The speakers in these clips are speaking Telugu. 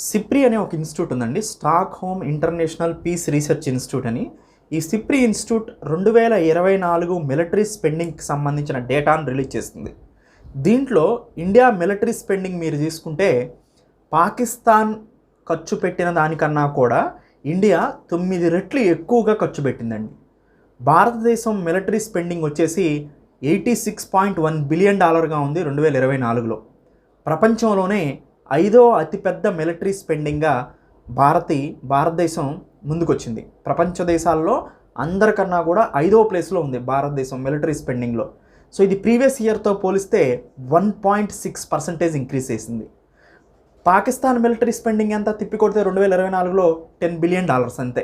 సిప్రి అనే ఒక ఇన్స్టిట్యూట్ ఉందండి. Stockholm international peace research institute అని. ఈ సిప్రి ఇన్స్టిట్యూట్ 2024 మిలిటరీ స్పెండింగ్కి సంబంధించిన డేటాను రిలీజ్ చేస్తుంది. దీంట్లో ఇండియా మిలిటరీ స్పెండింగ్ మీరు తీసుకుంటే పాకిస్తాన్ ఖర్చు పెట్టిన దానికన్నా కూడా ఇండియా 9 రెట్లు ఎక్కువగా ఖర్చు పెట్టిందండి. భారతదేశం మిలిటరీ స్పెండింగ్ వచ్చేసి $86.1 బిలియన్ ఉంది 2024లో. ప్రపంచంలోనే 5వ అతిపెద్ద మిలిటరీ స్పెండింగ్గా భారతదేశం ముందుకొచ్చింది. ప్రపంచ దేశాల్లో అందరికన్నా కూడా 5వ ప్లేస్లో ఉంది భారతదేశం మిలిటరీ స్పెండింగ్లో. సో ఇది ప్రీవియస్ ఇయర్తో పోలిస్తే 1.6% ఇంక్రీజ్ చేసింది. పాకిస్తాన్ మిలిటరీ స్పెండింగ్ ఎంత తిప్పికొడితే 2024లో $10 బిలియన్ అంతే.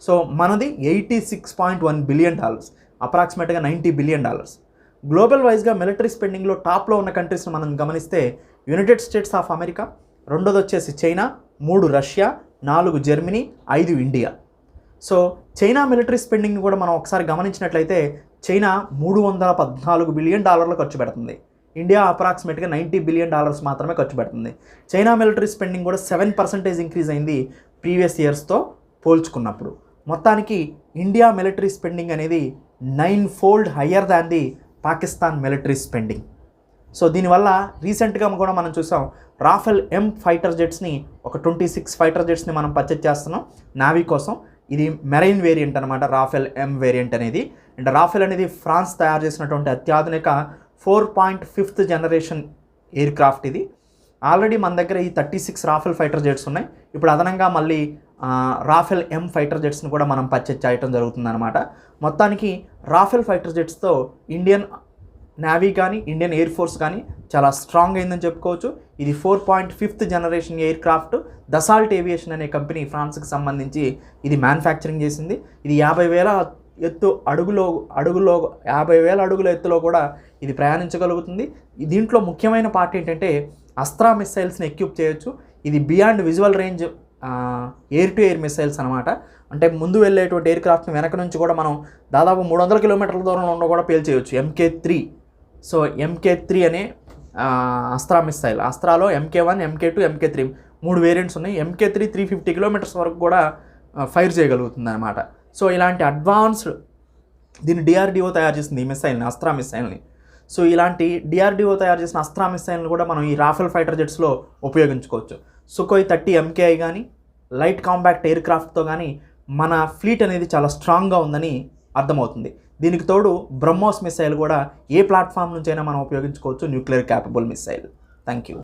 సో మనది $86.1 బిలియన్, అప్రాక్సిమేట్గా $90 బిలియన్. గ్లోబల్ వైజ్గా మిలిటరీ స్పెండింగ్లో టాప్లో ఉన్న కంట్రీస్ని మనం గమనిస్తే యునైటెడ్ స్టేట్స్ ఆఫ్ అమెరికా, రెండోది వచ్చేసి China, 3 Russia, 4 Germany, 5 India. So China military స్పెండింగ్ని కూడా మనం ఒకసారి గమనించినట్లయితే చైనా $314 బిలియన్ ఖర్చు పెడుతుంది. ఇండియా అప్రాక్సిమేట్గా $90 బిలియన్ మాత్రమే ఖర్చు పెడుతుంది. చైనా మిలిటరీ స్పెండింగ్ కూడా 7% ఇంక్రీజ్ అయింది ప్రీవియస్ ఇయర్స్తో పోల్చుకున్నప్పుడు. మొత్తానికి ఇండియా మిలిటరీ స్పెండింగ్ అనేది 9 fold higher than the Pakistan military spending. So దీనివల్ల రీసెంట్గా కూడా మనం చూసాం, రాఫెల్ M ఫైటర్ జెట్స్ని, ఒక 26 ఫైటర్ జెట్స్ని మనం పర్చేజ్ చేస్తున్నాం నావీ కోసం. ఇది మెరైన్ వేరియంట్ అనమాట, రాఫెల్ M వేరియంట్ అనేది. అండ్ రాఫెల్ అనేది ఫ్రాన్స్ తయారు చేసినటువంటి అత్యాధునిక 4.5th జనరేషన్ ఎయిర్ క్రాఫ్ట్. ఇది ఆల్రెడీ మన దగ్గర ఈ 36 రాఫెల్ ఫైటర్ జెట్స్ ఉన్నాయి. ఇప్పుడు అదనంగా మళ్ళీ రాఫెల్ M ఫైటర్ జెట్స్ని కూడా మనం పర్చేజ్ చేయడం జరుగుతుందన్నమాట. మొత్తానికి రాఫెల్ ఫైటర్ జెట్స్తో ఇండియన్ నేవీ కానీ ఇండియన్ ఎయిర్ ఫోర్స్ కానీ చాలా స్ట్రాంగ్ అయిందని చెప్పుకోవచ్చు. ఇది 4.5th generation air craft. Dassault aviation అనే కంపెనీ ఫ్రాన్స్కి సంబంధించి ఇది మ్యానుఫ్యాక్చరింగ్ చేసింది. ఇది 50,000 అడుగుల ఎత్తులో కూడా ఇది ప్రయాణించగలుగుతుంది. దీంట్లో ముఖ్యమైన పార్ట్ ఏంటంటే అస్త్రా మిస్సైల్స్ని ఎక్విప్ చేయొచ్చు. ఇది beyond visual range air to air missiles అనమాట. అంటే ముందు వెళ్ళేటువంటి ఎయిర్ క్రాఫ్ట్ని వెనక నుంచి కూడా మనం దాదాపు 300 కిలోమీటర్ల దూరంలో కూడా పేల్చేయచ్చు. MK3. సో MK3 అనే Astra missile. అస్త్రాలో MK1, MK2, MK3 3 variants ఉన్నాయి. MK3 350 కిలోమీటర్స్ వరకు కూడా ఫైర్ చేయగలుగుతుంది అనమాట. సో ఇలాంటి అడ్వాన్స్డ్, దీన్ని DRDO తయారు చేసింది ఈ మిస్సైల్ని, అస్త్రా మిస్సైల్ని. సో ఇలాంటి DRDO తయారు చేసిన అస్త్రా మిస్సైల్ని కూడా మనం ఈ రాఫెల్ ఫైటర్ జెట్స్లో ఉపయోగించుకోవచ్చు. సుఖోయ్ 30 MKI కానీ లైట్ కాంపాక్ట్ ఎయిర్ క్రాఫ్ట్తో కానీ మన ఫ్లీట్ అనేది చాలా స్ట్రాంగ్గా ఉందని అర్థమవుతుంది. దీనికి తోడు బ్రహ్మోస్ మిస్సైల్ కూడా ఏ ప్లాట్ఫామ్ నుంచైనా మనం ఉపయోగించుకోవచ్చు, nuclear capable missile. Thank you.